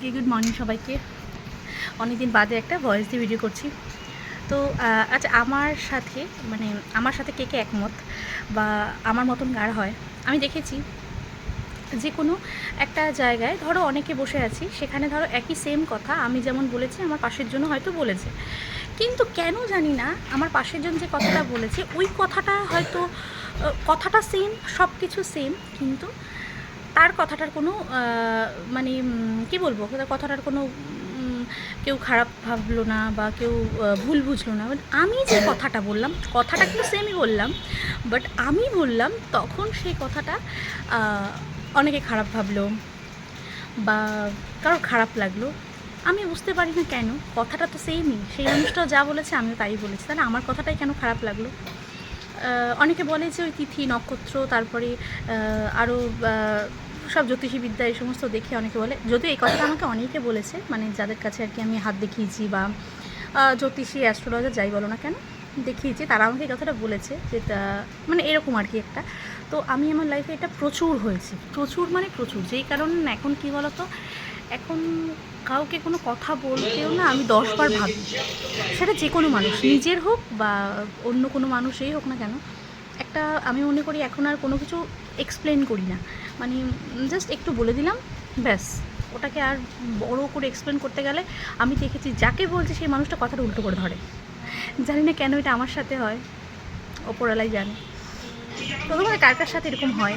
ওকে, good morning সবাইকে। অনেকদিন বাদে একটা ভয়েস দিয়ে ভিডিও করছি। তো আচ্ছা, আমার সাথে কে কে একমত বা আমার মতন কার হয়? আমি দেখেছি যে কোনো একটা জায়গায় ধরো অনেকে বসে আছি, সেখানে ধরো একই সেম কথা আমি যেমন বলেছি আমার পাশের জন্য হয়তো বলেছে, কিন্তু কেন জানি না আমার পাশের জন যে কথাটা বলেছে ওই কথাটা হয়তো কথাটা সেম, সব কিছু সেম, কিন্তু তার কথাটার কোনো মানে কী বলবো, তার কথাটার কোনো কেউ খারাপ ভাবলো না বা কেউ ভুল বুঝলো না। বাট আমি যে কথাটা বললাম, কথাটা কিন্তু সেমই বললাম, বাট আমি বললাম তখন সেই কথাটা অনেকে খারাপ ভাবলো বা কারোর খারাপ লাগলো। আমি বুঝতে পারি না কেন, কথাটা তো সেমই, সেই মানুষটাও যা বলেছে আমিও তাই বলেছি, তাহলে আমার কথাটাই কেন খারাপ লাগলো? অনেকে বলে যে ওই তিথি নক্ষত্র, তারপরে আরও সব জ্যোতিষীবিদ্যা এই সমস্ত দেখে অনেকে বলে, যদিও এই কথাটা আমাকে অনেকে বলেছে, মানে যাদের কাছে আর কি আমি হাত দেখিয়েছি বা জ্যোতিষী অ্যাস্ট্রোলজার যাই বলো না কেন দেখিয়েছি, তারা আমাকে এই কথাটা বলেছে যে মানে এরকম আর কি একটা। তো আমি আমার লাইফে এটা প্রচুর হয়েছে, প্রচুর মানে প্রচুর, যেই কারণে এখন কী বলো তো, এখন কাউকে কোনো কথা বলতেও না আমি 10বার ভাবি, সেটা যে কোনো মানুষ, নিজের হোক বা অন্য কোনো মানুষই হোক না কেন। একটা আমি মনে করি এখন আর কোনো কিছু এক্সপ্লেন করি না, মানে জাস্ট একটু বলে দিলাম, ব্যাস। ওটাকে আর বড় করে এক্সপ্লেন করতে গেলে আমি দেখেছি যাকে বলছে সেই মানুষটা কথাটা উল্টো করে ধরে। জানি না কেন এটা আমার সাথে হয়, ওপরওয়ালাই জানে। তো তোমাদের কার কার সাথে এরকম হয়?